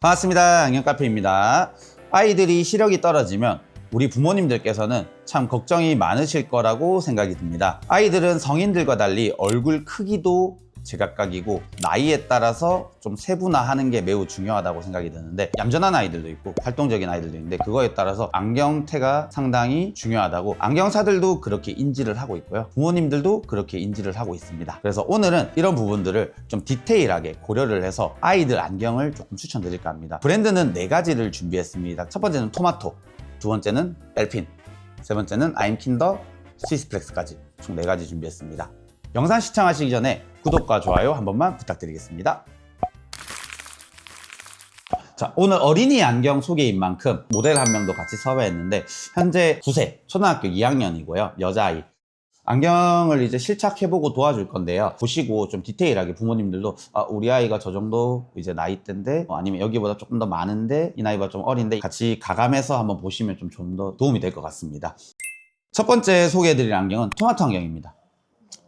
반갑습니다. 안경카페입니다. 아이들이 시력이 떨어지면 우리 부모님들께서는 참 걱정이 많으실 거라고 생각이 듭니다. 아이들은 성인들과 달리 얼굴 크기도 제각각이고 나이에 따라서 좀 세분화하는 게 매우 중요하다고 생각이 드는데, 얌전한 아이들도 있고 활동적인 아이들도 있는데 그거에 따라서 안경테가 상당히 중요하다고 안경사들도 그렇게 인지를 하고 있고요, 부모님들도 그렇게 인지를 하고 있습니다. 그래서 오늘은 이런 부분들을 좀 디테일하게 고려를 해서 아이들 안경을 조금 추천드릴까 합니다. 브랜드는 4가지를 준비했습니다. 첫 번째는 토마토, 두 번째는 엘핀, 세 번째는 아임킨더, 스위스플렉스까지 총 4가지 준비했습니다. 영상 시청하시기 전에 구독과 좋아요 한 번만 부탁드리겠습니다. 자, 오늘 어린이 안경 소개인 만큼 모델 한 명도 같이 섭외했는데, 현재 9세, 초등학교 2학년이고요. 여자아이. 안경을 이제 실착해보고 도와줄 건데요. 보시고 좀 디테일하게 부모님들도 우리 아이가 저 정도 이제 나이대인데, 아니면 여기보다 조금 더 많은데 이 나이보다 좀 어린데, 같이 가감해서 한번 보시면 좀 더 도움이 될 것 같습니다. 첫 번째 소개해드릴 안경은 토마토 안경입니다.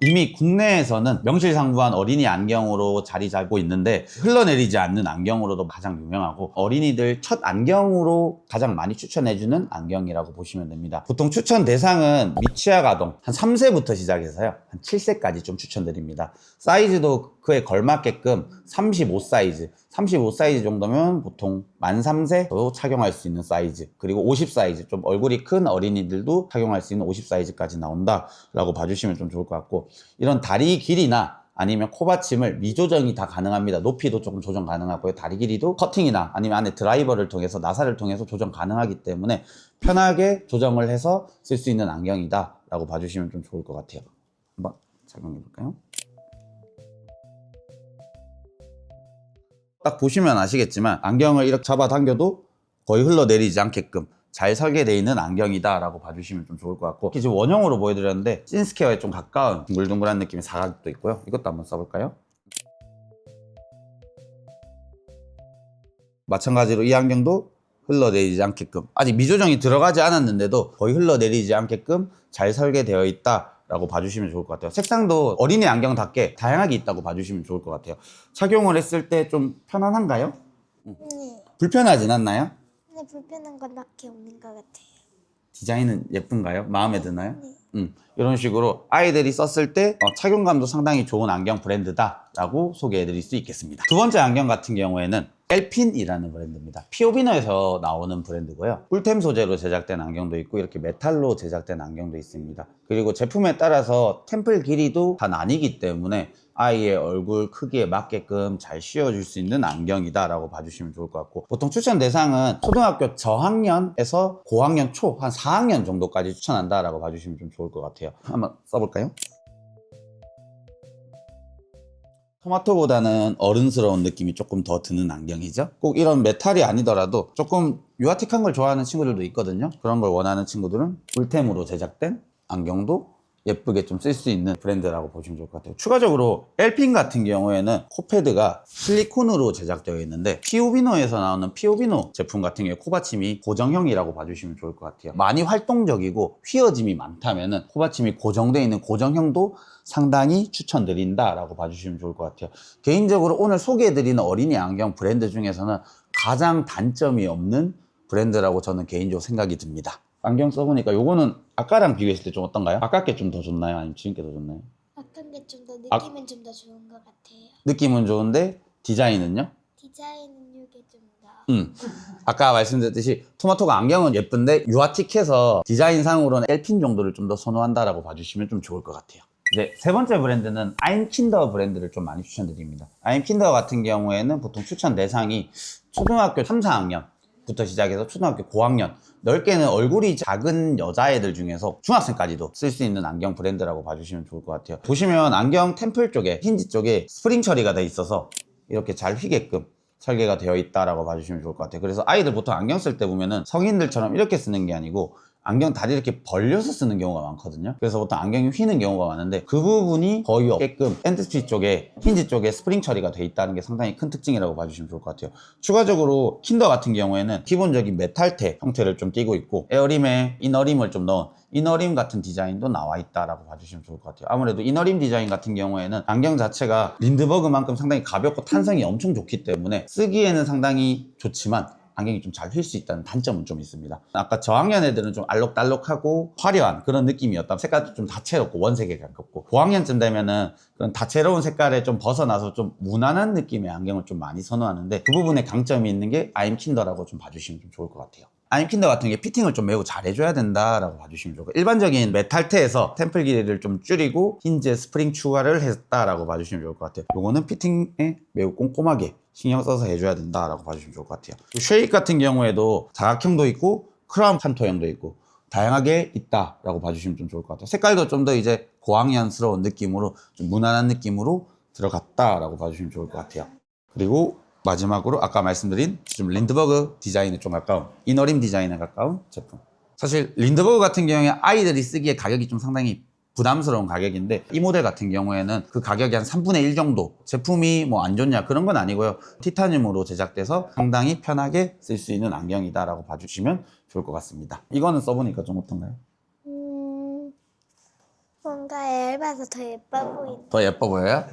이미 국내에서는 명실상부한 어린이 안경으로 자리 잡고 있는데, 흘러내리지 않는 안경으로도 가장 유명하고 어린이들 첫 안경으로 가장 많이 추천해주는 안경이라고 보시면 됩니다. 보통 추천 대상은 미취학 아동 한 3세부터 시작해서요 한 7세까지 좀 추천드립니다. 사이즈도 그에 걸맞게끔 35 사이즈 정도면 보통 만 3세도 착용할 수 있는 사이즈, 그리고 50 사이즈, 좀 얼굴이 큰 어린이들도 착용할 수 있는 50 사이즈까지 나온다라고 봐주시면 좀 좋을 것 같고, 이런 다리 길이나 아니면 코받침을 미조정이 다 가능합니다. 높이도 조금 조정 가능하고요, 다리 길이도 커팅이나 아니면 안에 드라이버를 통해서, 나사를 통해서 조정 가능하기 때문에 편하게 조정을 해서 쓸 수 있는 안경이다 라고 봐주시면 좀 좋을 것 같아요. 한번 착용해 볼까요? 딱 보시면 아시겠지만 안경을 이렇게 잡아당겨도 거의 흘러내리지 않게끔 잘 설계되어 있는 안경이다 라고 봐주시면 좀 좋을 것 같고, 지금 원형으로 보여드렸는데 신스퀘어에 좀 가까운 둥글둥글한 느낌의 사각도 있고요. 이것도 한번 써볼까요? 마찬가지로 이 안경도 흘러내리지 않게끔, 아직 미조정이 들어가지 않았는데도 거의 흘러내리지 않게끔 잘 설계되어 있다 라고 봐주시면 좋을 것 같아요. 색상도 어린이 안경답게 다양하게 있다고 봐주시면 좋을 것 같아요. 착용을 했을 때 좀 편안한가요? 네. 불편하진 않나요? 근데 불편한 건 딱히 없는 것 같아요. 디자인은 예쁜가요? 마음에 드나요? 네. 이런 식으로 아이들이 썼을 때 착용감도 상당히 좋은 안경 브랜드다 라고 소개해 드릴 수 있겠습니다. 두 번째 안경 같은 경우에는 엘핀이라는 브랜드입니다. 피오비노에서 나오는 브랜드고요. 꿀템 소재로 제작된 안경도 있고 이렇게 메탈로 제작된 안경도 있습니다. 그리고 제품에 따라서 템플 길이도 다 나뉘기 때문에 아이의 얼굴 크기에 맞게끔 잘 씌워줄 수 있는 안경이다 라고 봐주시면 좋을 것 같고, 보통 추천 대상은 초등학교 저학년에서 고학년 초 한 4학년 정도까지 추천한다 라고 봐주시면 좀 좋을 것 같아요. 한번 써볼까요? 토마토보다는 어른스러운 느낌이 조금 더 드는 안경이죠. 꼭 이런 메탈이 아니더라도 조금 유아틱한 걸 좋아하는 친구들도 있거든요. 그런 걸 원하는 친구들은 꿀템으로 제작된 안경도 예쁘게 좀 쓸 수 있는 브랜드라고 보시면 좋을 것 같아요. 추가적으로 엘핀 같은 경우에는 코패드가 실리콘으로 제작되어 있는데, 피오비노에서 나오는 피오비노 제품 같은 경우에 코받침이 고정형이라고 봐주시면 좋을 것 같아요. 많이 활동적이고 휘어짐이 많다면은 코받침이 고정되어 있는 고정형도 상당히 추천드린다 라고 봐주시면 좋을 것 같아요. 개인적으로 오늘 소개해드리는 어린이 안경 브랜드 중에서는 가장 단점이 없는 브랜드라고 저는 개인적으로 생각이 듭니다. 안경 써보니까 요거는 아까랑 비교했을 때 좀 어떤가요? 아까 게 좀 더 좋나요? 아니면 지금 게 더 좋나요? 어떤 게 좀 더 느낌은 좀 더 좋은 것 같아요. 느낌은 좋은데 디자인은요? 디자인은 이게 좀 더. 아까 말씀드렸듯이 토마토가 안경은 예쁜데 유아틱해서 디자인상으로는 엘핀 정도를 좀 더 선호한다라고 봐주시면 좀 좋을 것 같아요. 이제 세 번째 브랜드는 아임킨더 브랜드를 좀 많이 추천드립니다. 아임킨더 같은 경우에는 보통 추천 대상이 초등학교 3, 4학년부터 시작해서 초등학교 고학년, 넓게는 얼굴이 작은 여자애들 중에서 중학생까지도 쓸 수 있는 안경 브랜드라고 봐주시면 좋을 것 같아요. 보시면 안경 템플 쪽에, 힌지 쪽에 스프링 처리가 돼 있어서 이렇게 잘 휘게끔 설계가 되어 있다라고 봐주시면 좋을 것 같아요. 그래서 아이들 보통 안경 쓸 때 보면은 성인들처럼 이렇게 쓰는 게 아니고 안경 다리 이렇게 벌려서 쓰는 경우가 많거든요. 그래서 보통 안경이 휘는 경우가 많은데 그 부분이 거의 없게끔 엔드피 쪽에 힌지 쪽에 스프링 처리가 돼 있다는 게 상당히 큰 특징이라고 봐주시면 좋을 것 같아요. 추가적으로 킨더 같은 경우에는 기본적인 메탈테 형태를 좀 띄고 있고 에어림에 이너림을 좀 넣은 이너림 같은 디자인도 나와 있다라고 봐주시면 좋을 것 같아요. 아무래도 이너림 디자인 같은 경우에는 안경 자체가 린드버그만큼 상당히 가볍고 탄성이 엄청 좋기 때문에 쓰기에는 상당히 좋지만 안경이 좀 잘 휠 수 있다는 단점은 좀 있습니다. 아까 저학년 애들은 좀 알록달록하고 화려한 그런 느낌이었다면 색깔도 좀 다채롭고 원색에 가깝고 고학년쯤 되면은 그런 다채로운 색깔에 좀 벗어나서 좀 무난한 느낌의 안경을 좀 많이 선호하는데 그 부분에 강점이 있는 게 아임킨더라고 좀 봐주시면 좀 좋을 것 같아요. 아임킨더 같은 게 피팅을 좀 매우 잘 해줘야 된다라고 봐주시면 좋고 일반적인 메탈테에서 템플 길이를 좀 줄이고 힌지에 스프링 추가를 했다라고 봐주시면 좋을 것 같아요. 요거는 피팅에 매우 꼼꼼하게 신경 써서 해줘야 된다라고 봐주시면 좋을 것 같아요. 쉐이크 같은 경우에도 사각형도 있고 크라운 판토형도 있고 다양하게 있다라고 봐주시면 좀 좋을 것 같아요. 색깔도 좀 더 이제 고학년스러운 느낌으로 좀 무난한 느낌으로 들어갔다라고 봐주시면 좋을 것 같아요. 그리고 마지막으로 아까 말씀드린 좀 린드버그 디자인에 좀 가까운 이너림 디자인에 가까운 제품. 사실 린드버그 같은 경우에 아이들이 쓰기에 가격이 좀 상당히 부담스러운 가격인데 이 모델 같은 경우에는 그 가격이 한 3분의 1 정도 제품이 뭐 안 좋냐 그런 건 아니고요. 티타늄으로 제작돼서 상당히 편하게 쓸 수 있는 안경이다라고 봐주시면 좋을 것 같습니다. 이거는 써보니까 좀 어떤가요? 뭔가 얇아서 더 예뻐 보인다. 더 예뻐 보여요?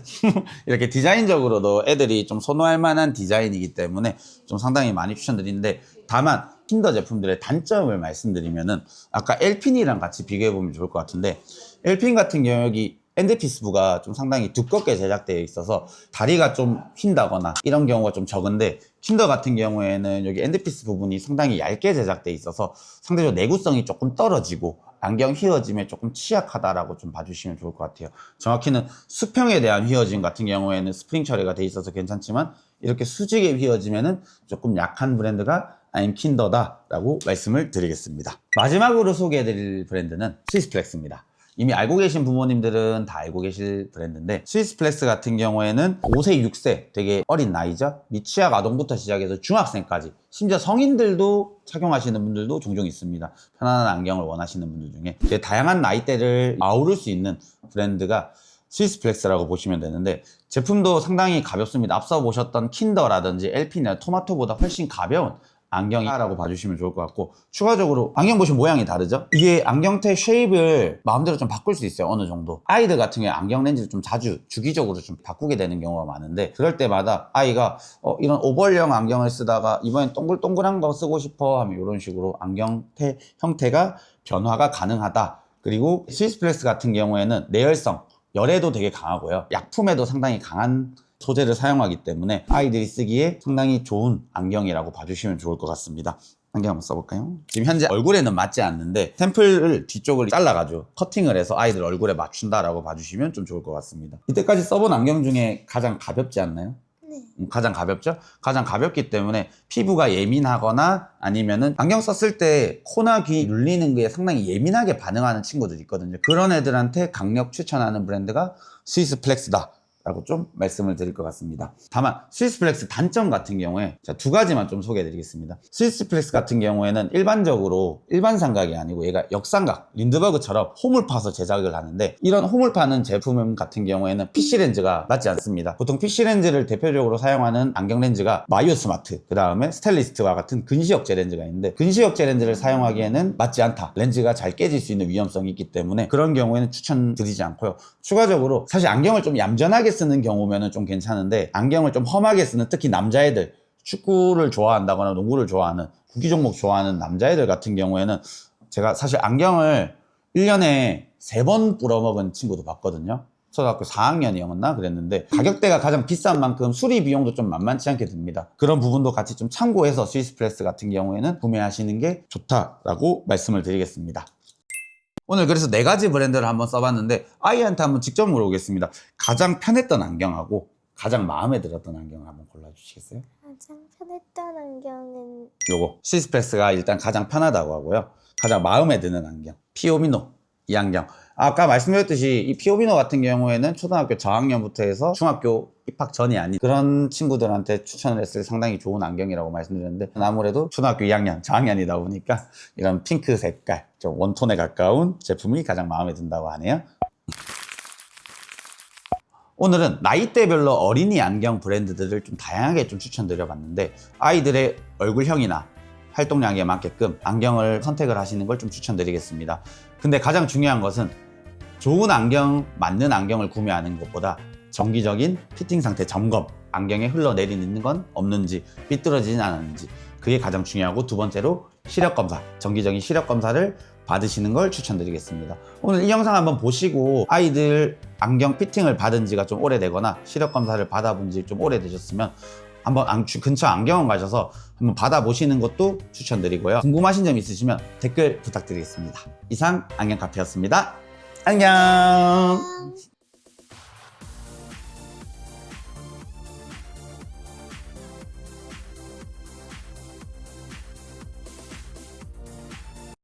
이렇게 디자인적으로도 애들이 좀 선호할 만한 디자인이기 때문에 좀 상당히 많이 추천드리는데 다만 킨더 제품들의 단점을 말씀드리면은 아까 엘핀이랑 같이 비교해보면 좋을 것 같은데 엘핀 같은 경우 여기 엔드피스부가 좀 상당히 두껍게 제작되어 있어서 다리가 좀 휜다거나 이런 경우가 좀 적은데 킨더 같은 경우에는 여기 엔드피스 부분이 상당히 얇게 제작되어 있어서 상대적으로 내구성이 조금 떨어지고 안경 휘어짐에 조금 취약하다라고 좀 봐주시면 좋을 것 같아요. 정확히는 수평에 대한 휘어짐 같은 경우에는 스프링 처리가 돼 있어서 괜찮지만 이렇게 수직에 휘어지면은 조금 약한 브랜드가 아임킨더다라고 말씀을 드리겠습니다. 마지막으로 소개해드릴 브랜드는 스위스플렉스입니다. 이미 알고 계신 부모님들은 다 알고 계실 브랜드인데 스위스플렉스 같은 경우에는 5세, 6세 되게 어린 나이죠. 미취학 아동부터 시작해서 중학생까지 심지어 성인들도 착용하시는 분들도 종종 있습니다. 편안한 안경을 원하시는 분들 중에 되게 다양한 나이대를 아우를 수 있는 브랜드가 스위스플렉스라고 보시면 되는데 제품도 상당히 가볍습니다. 앞서 보셨던 킨더라든지 엘핀이나 토마토보다 훨씬 가벼운 안경이라고 봐주시면 좋을 것 같고 추가적으로 안경 보시면 모양이 다르죠? 이게 안경테 쉐입을 마음대로 좀 바꿀 수 있어요. 어느 정도 아이들 같은 경우에 안경 렌즈를 좀 자주 주기적으로 좀 바꾸게 되는 경우가 많은데 그럴 때마다 아이가 이런 오벌형 안경을 쓰다가 이번엔 동글동글한 거 쓰고 싶어 하면 이런 식으로 안경테 형태가 변화가 가능하다. 그리고 스위스플렉스 같은 경우에는 내열성 열에도 되게 강하고요. 약품에도 상당히 강한 소재를 사용하기 때문에 아이들이 쓰기에 상당히 좋은 안경이라고 봐주시면 좋을 것 같습니다. 안경 한번 써볼까요? 지금 현재 얼굴에는 맞지 않는데 템플을 뒤쪽을 잘라가지고 커팅을 해서 아이들 얼굴에 맞춘다라고 봐주시면 좀 좋을 것 같습니다. 이때까지 써본 안경 중에 가장 가볍지 않나요? 네. 가장 가볍죠? 가장 가볍기 때문에 피부가 예민하거나 아니면은 안경 썼을 때 코나 귀 눌리는 게 상당히 예민하게 반응하는 친구들이 있거든요. 그런 애들한테 강력 추천하는 브랜드가 스위스플렉스다 라고 좀 말씀을 드릴 것 같습니다. 다만 스위스플렉스 단점 같은 경우에 제가 두 가지만 좀 소개해 드리겠습니다. 스위스플렉스 같은 경우에는 일반적으로 일반 삼각이 아니고 얘가 역삼각 린드버그처럼 홈을 파서 제작을 하는데 이런 홈을 파는 제품 같은 경우에는 PC 렌즈가 맞지 않습니다. 보통 PC 렌즈를 대표적으로 사용하는 안경 렌즈가 마이오스마트 그 다음에 스텔리스트와 같은 근시역제 렌즈가 있는데 근시역제 렌즈를 사용하기에는 맞지 않다. 렌즈가 잘 깨질 수 있는 위험성이 있기 때문에 그런 경우에는 추천드리지 않고요. 추가적으로 사실 안경을 좀 얌전하게 쓰는 경우면은 좀 괜찮은데 안경을 좀 험하게 쓰는 특히 남자애들 축구를 좋아한다거나 농구를 좋아하는 구기 종목 좋아하는 남자애들 같은 경우에는 제가 사실 안경을 1년에 3번 뿌려먹은 친구도 봤거든요. 초등학교 4학년이었나 그랬는데 가격대가 가장 비싼 만큼 수리 비용도 좀 만만치 않게 듭니다. 그런 부분도 같이 좀 참고해서 스위스플렉스 같은 경우에는 구매하시는 게 좋다라고 말씀을 드리겠습니다. 오늘 그래서 4가지 브랜드를 한번 써봤는데 아이한테 한번 직접 물어보겠습니다. 가장 편했던 안경하고 가장 마음에 들었던 안경을 한번 골라주시겠어요? 가장 편했던 안경은 요거 스위스플렉스가 일단 가장 편하다고 하고요. 가장 마음에 드는 안경 피오미노 이 안경. 아까 말씀드렸듯이 이 피오비노 같은 경우에는 초등학교 저학년부터 해서 중학교 입학 전이 아닌 그런 친구들한테 추천을 했을 상당히 좋은 안경이라고 말씀드렸는데 아무래도 초등학교 2학년, 저학년이다 보니까 이런 핑크 색깔, 좀 웜톤에 가까운 제품이 가장 마음에 든다고 하네요. 오늘은 나이대별로 어린이 안경 브랜드들을 좀 다양하게 좀 추천드려봤는데 아이들의 얼굴형이나 활동량에 맞게끔 안경을 선택을 하시는 걸 좀 추천드리겠습니다. 근데 가장 중요한 것은 좋은 안경, 맞는 안경을 구매하는 것보다 정기적인 피팅 상태 점검, 안경에 흘러내리는 건 없는지, 삐뚤어지진 않았는지 그게 가장 중요하고 두 번째로 시력 검사, 정기적인 시력 검사를 받으시는 걸 추천드리겠습니다. 오늘 이 영상 한번 보시고 아이들 안경 피팅을 받은 지가 좀 오래되거나 시력 검사를 받아본 지 좀 오래되셨으면 한번 근처 안경원 가셔서 한번 받아보시는 것도 추천드리고요. 궁금하신 점 있으시면 댓글 부탁드리겠습니다. 이상 안경카페였습니다. 안녕.